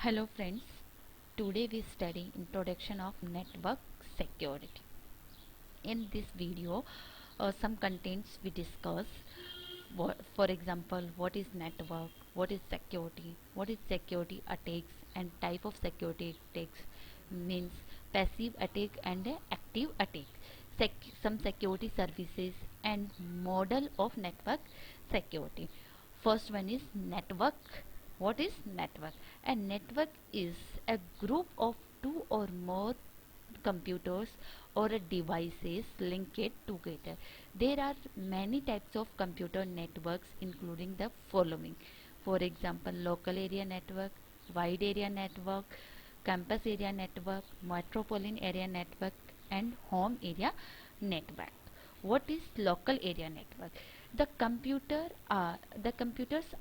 Hello friends, today we study introduction of network security. In this video, some contents we discuss. For example, what is network, what is security attacks, and type of security attacks means passive attack and active attack. Some security services and model of network security. First one is network. What is network? A network is a group of two or more computers or devices linked together. There are many types of computer networks including the following. For example, local area network, wide area network, campus area network, metropolitan area network, and home area network. What is local area network? The computers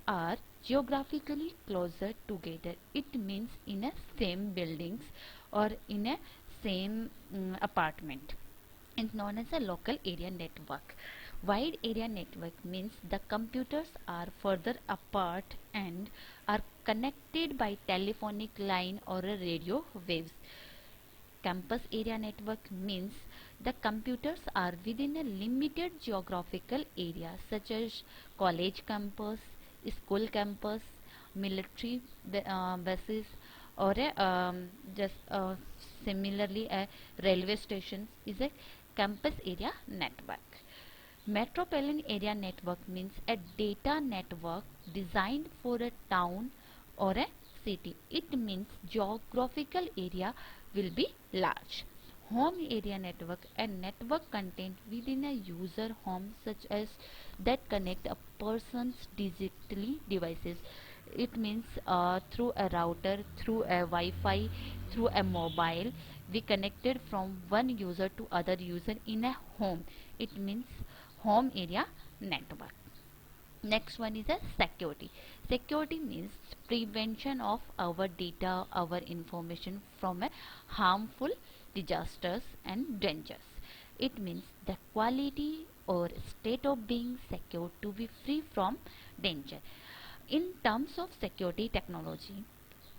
are geographically closer together. It means in a same buildings or in a same apartment. It's known as a local area network. Wide area network means the computers are further apart and are connected by telephonic line or a radio waves. Campus area network means the computers are within a limited geographical area such as college campus, school campus, military bases, or just similarly a railway station is a campus area network. Metropolitan area network means a data network designed for a town or a city. It means geographical area will be large. Home area network, a network content within a user home such as that connect a person's digitally devices. It means through a router, through a Wi-Fi, through a mobile, we connected from one user to other user in a home. It means home area network. Next one is a security. Security means prevention of our data, our information from a harmful disasters and dangers. It means the quality or state of being secure to be free from danger. In terms of security technology,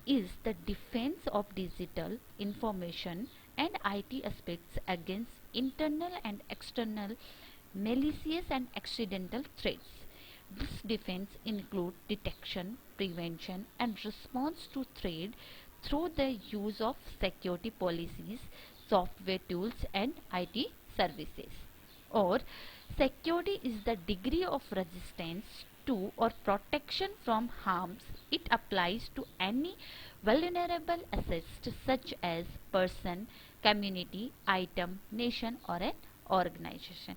is the defense of digital information and IT aspects against internal and external malicious and accidental threats. This defense includes detection, prevention, and response to threat through the use of security policies, software tools, and IT services. Or security is the degree of resistance to or protection from harms. It applies to any vulnerable assets such as person, community, item, nation, or an organization.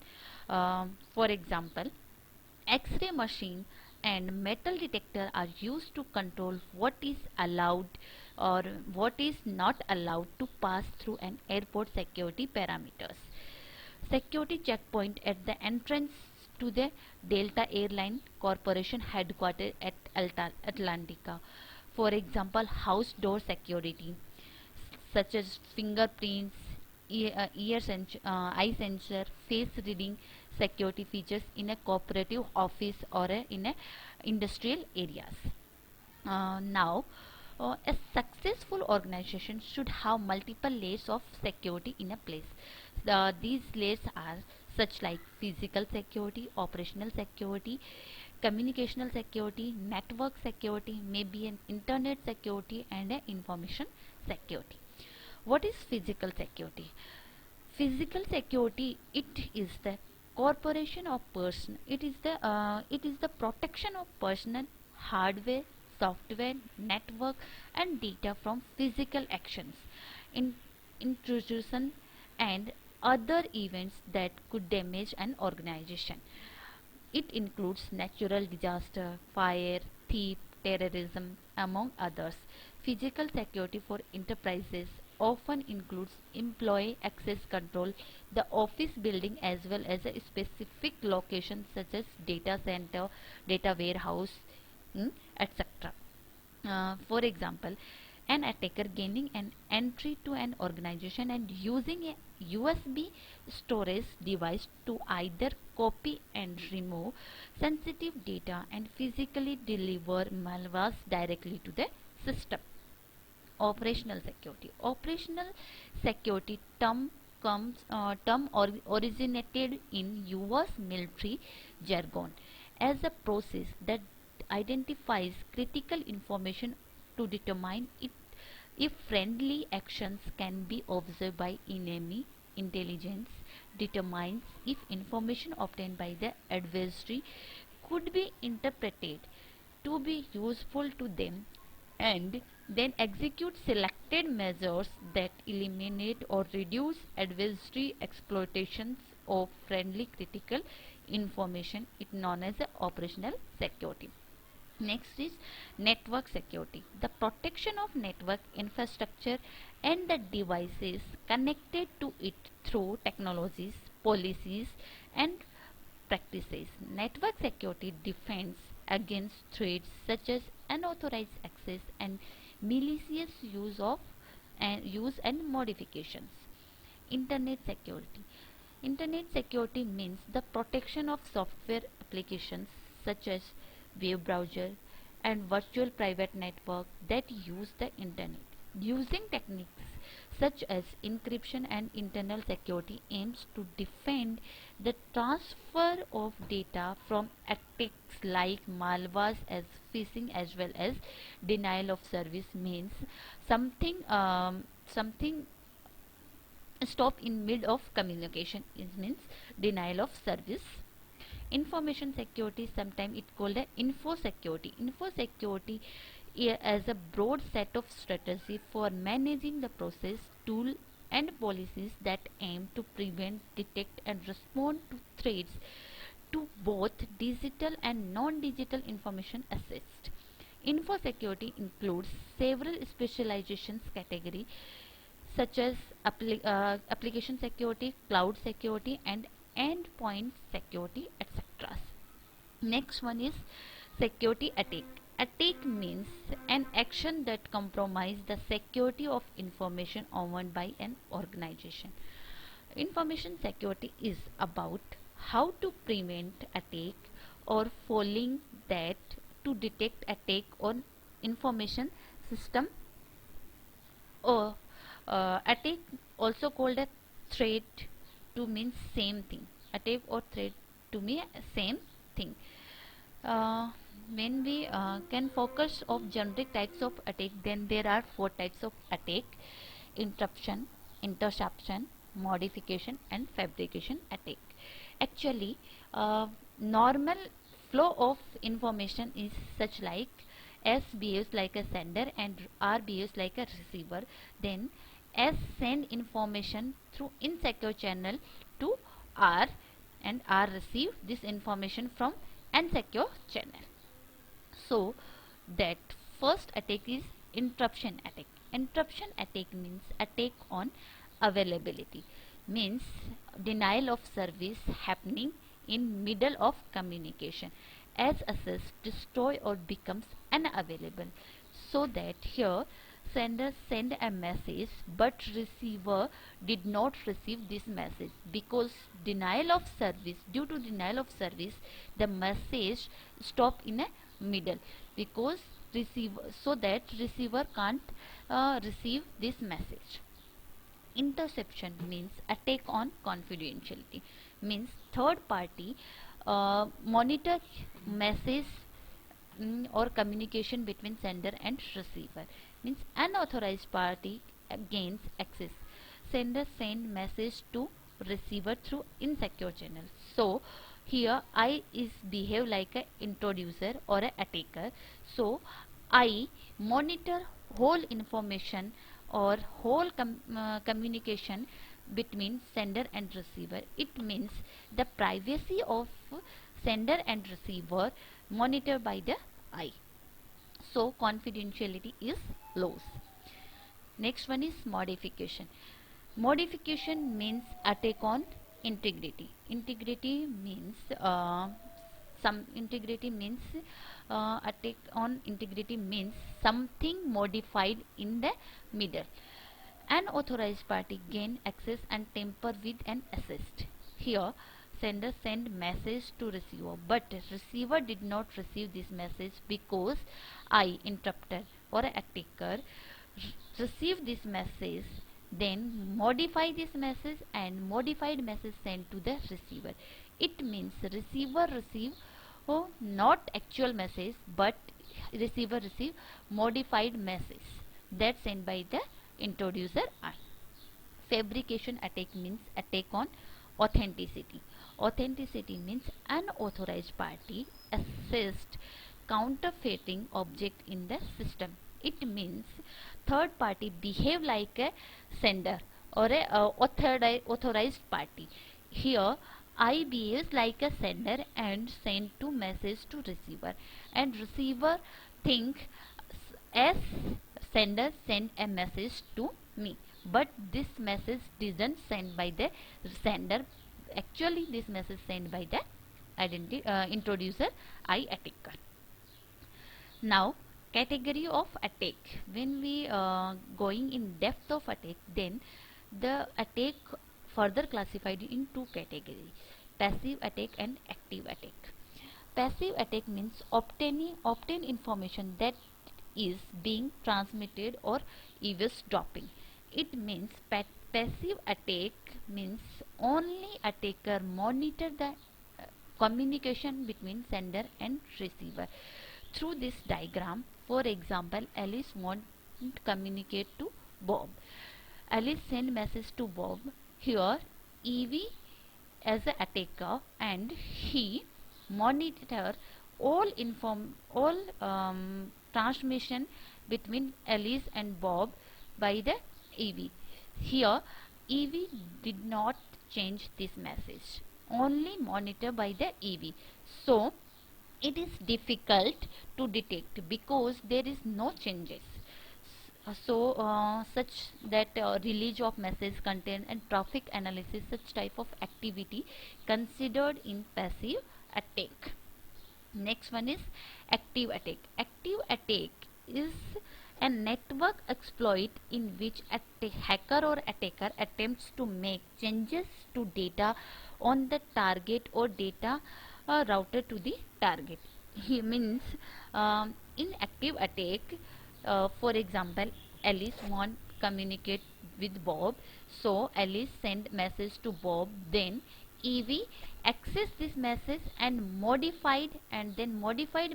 For example, X-ray machine and metal detector are used to control what is allowed or what is not allowed to pass through an airport security parameters. Security checkpoint at the entrance to the Delta Airline Corporation headquarters at Atlantica. For example, house door security such as fingerprints, eye sensor, face reading security features in a cooperative office or in a industrial areas. Now, a successful organization should have multiple layers of security in a place. These layers are such like physical security, operational security, communicational security, network security, maybe an internet security, and an information security. What is physical security? Physical security, it is the corporation of person. It is the protection of personal hardware, software, network, and data from physical actions, in, intrusion, and other events that could damage an organization. It includes natural disaster, fire, thief, terrorism, among others. Physical security for enterprises often includes employee access control, the office building as well as a specific location such as data center, data warehouse, etc. For example, an attacker gaining an entry to an organization and using a USB storage device to either copy and remove sensitive data and physically deliver malwares directly to the system. Operational security. Operational security originated in US military jargon as a process that identifies critical information to determine if friendly actions can be observed by enemy intelligence, determines if information obtained by the adversary could be interpreted to be useful to them, and then execute selected measures that eliminate or reduce adversary exploitations of friendly critical information. It known as operational security. Next is network security. The protection of network infrastructure and the devices connected to it through technologies, policies, and practices. Network security defends against threats such as unauthorized access and malicious use and modifications. Internet security. Internet security means the protection of software applications such as web browser and virtual private network that use the internet. Using techniques such as encryption and internal security aims to defend the transfer of data from attacks like malware as phishing as well as denial of service. Means something stop in mid of communication. It means denial of service. Information security, sometimes it called a info security. Info security as a broad set of strategy for managing the process, tool and policies that aim to prevent, detect and respond to threats to both digital and non-digital information assist. Info security includes several specializations category such as application security, cloud security and endpoint security, etc. Next one is security attack. Attack means an action that compromises the security of information owned by an organization. Information security is about how to prevent attack or following that, to detect attack on information system, or attack also called a threat to mean same thing. Attack or threat to me same thing. uh, when we can focus of generic types of attack, then there are four types of attack: interruption, interception, modification and fabrication attack. Actually, normal flow of information is such like S behaves like a sender and R behaves like a receiver. Then S send information through insecure channel to R, and R receive this information from unsecure channel. So that first attack is interruption attack. Interruption attack means attack on availability, means denial of service happening in middle of communication as access destroy or becomes unavailable. So that here sender send a message but receiver did not receive this message, because denial of service, due to denial of service the message stop in a middle, because receiver, so that receiver can't receive this message. Interception means attack on confidentiality, means third party monitor message or communication between sender and receiver, means unauthorized party gains access. Sender send message to receiver through insecure channel. So here I is behave like a introducer or a attacker. So I monitor whole information or whole communication between sender and receiver. It means the privacy of sender and receiver monitored by the I. So confidentiality is lost. Next one is modification. Modification means attack on integrity. Integrity means attack on integrity means something modified in the middle. Unauthorized party gain access and tamper with an assist. Here sender send message to receiver, but receiver did not receive this message because I interrupter or attacker receive this message, then modify this message, and modified message sent to the receiver. It means receiver receive not actual message, but receiver receive modified message that sent by the introducer I. Fabrication attack means attack on authenticity. Authenticity means unauthorized party assist counterfeiting object in the system. It means third party behave like a sender or a authorized party. Here I behaves like a sender and send to message to receiver, and receiver think as sender send a message to me, but this message didn't send by the sender. Actually this message sent by the introducer I attacker. Now category of attack. When we going in depth of attack, then the attack further classified in two categories: passive attack and active attack. Passive attack means obtain information that is being transmitted or eavesdropping. It means passive attack means only attacker monitor the communication between sender and receiver. Through this diagram, for example, Alice want to communicate to Bob. Alice send message to Bob. Here Evie as an attacker, and he monitor all transmission between Alice and Bob by the Evie. Here Evie did not change this message, only monitor by the Evie. So it is difficult to detect because there is no changes. Such that release of message content and traffic analysis, such type of activity considered in passive attack. Next one is active attack. Active attack is a network exploit in which a hacker or attacker attempts to make changes to data on the target or data routed to the target. He means in active attack, for example, Alice want communicate with Bob, so Alice send message to Bob, then Evie access this message and modified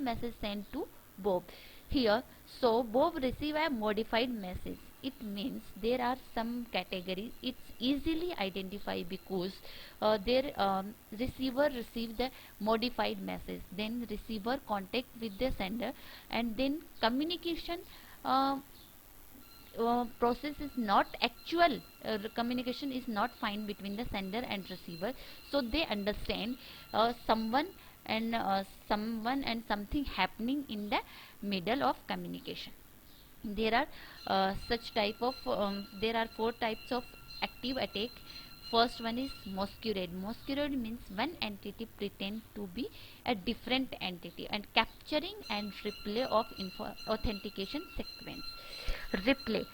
message sent to Bob. Here, so Bob receive a modified message. It means there are some categories it's easily identified because their receiver receive the modified message, then receiver contact with the sender, and then communication uh, process is not actual, communication is not fine between the sender and receiver, so they understand someone and something happening in the middle of communication. There are there are four types of active attack. First one is masquerade. Masquerade means one entity pretend to be a different entity and capturing and replay of authentication sequence. Replay,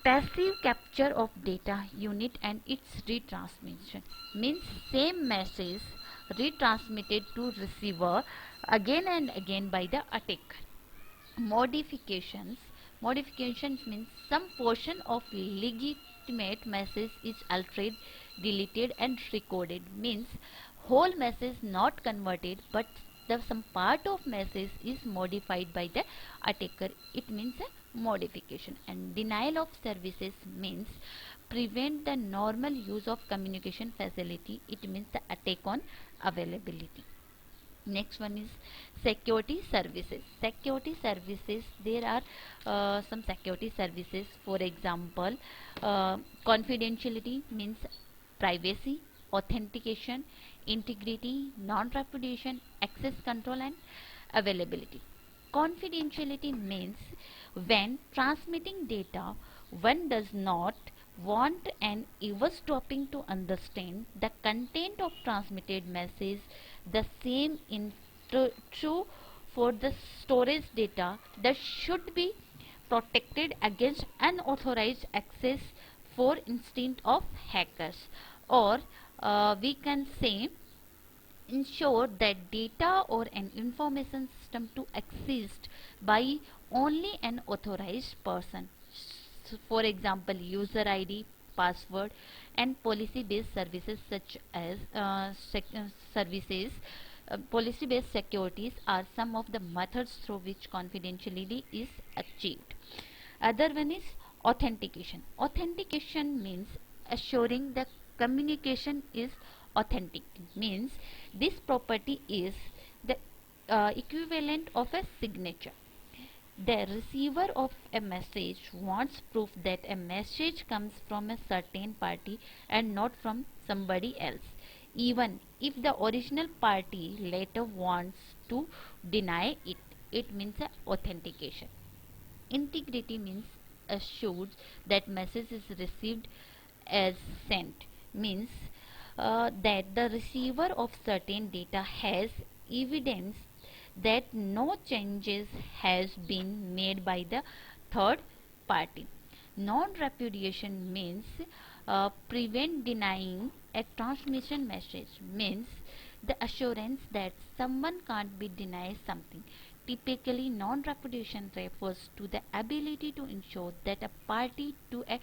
passive capture of data unit and its retransmission, means same message retransmitted to receiver again and again by the attacker. Modifications means some portion of legitimate message is altered, deleted and recoded, means whole message not converted but some part of message is modified by the attacker. It means a modification. And denial of services means prevent the normal use of communication facility. It means the attack on availability. Next one is security services. Security services, there are some security services. For example, confidentiality means privacy, authentication, integrity, non-repudiation, access control and availability. Confidentiality means when transmitting data, one does not want an eavesdropping to understand the content of transmitted message. The same in true for the storage data that should be protected against unauthorized access, for instance of hackers, or we can say ensure that data or an information system to exist by only an authorized person. For example, user ID, password, and policy-based services such as services. Policy-based securities are some of the methods through which confidentiality is achieved. Other one is authentication. Authentication means assuring the communication is authentic. Means this property is the equivalent of a signature. The receiver of a message wants proof that a message comes from a certain party and not from somebody else, even if the original party later wants to deny it. It means authentication. Integrity means assures that message is received as sent. Means that the receiver of certain data has evidence that no changes has been made by the third party. Non-repudiation means prevent denying a transmission message. Means the assurance that someone can't be denied something. Typically, non-repudiation refers to the ability to ensure that a party to a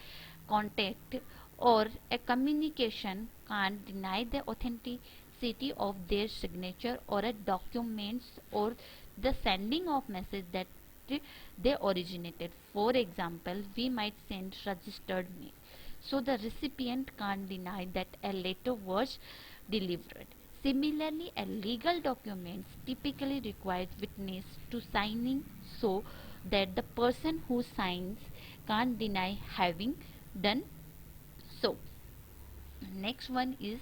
contact or a communication can't deny the authenticity of their signature or a documents or the sending of message that they originated. For example, we might send registered mail, so the recipient can't deny that a letter was delivered. Similarly, a legal document typically requires witness to signing so that the person who signs can't deny having done so. Next one is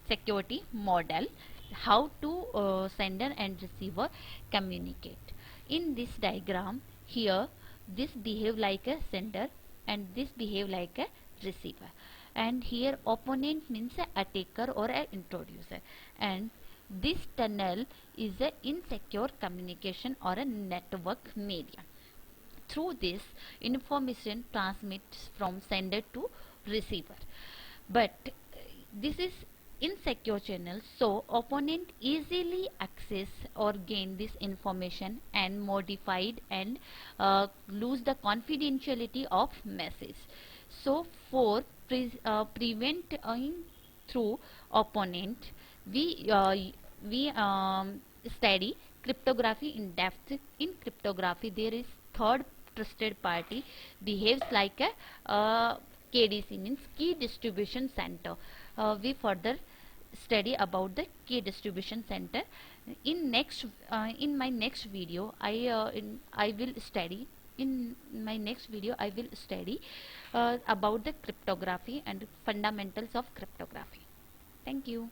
security model, how to sender and receiver communicate. In this diagram here, this behave like a sender and this behave like a receiver, and here opponent means a attacker or a introducer, and this tunnel is a insecure communication or a network media. Through this, information transmits from sender to receiver, but this is insecure channel, so opponent easily access or gain this information and modified and lose the confidentiality of message. So for preventing through opponent, we uh, we study cryptography in depth. In cryptography, there is third trusted party behaves like a KDC, means key distribution center. We further study about the key distribution center. In my next video, I will study. In my next video, I will study about the cryptography and fundamentals of cryptography. Thank you.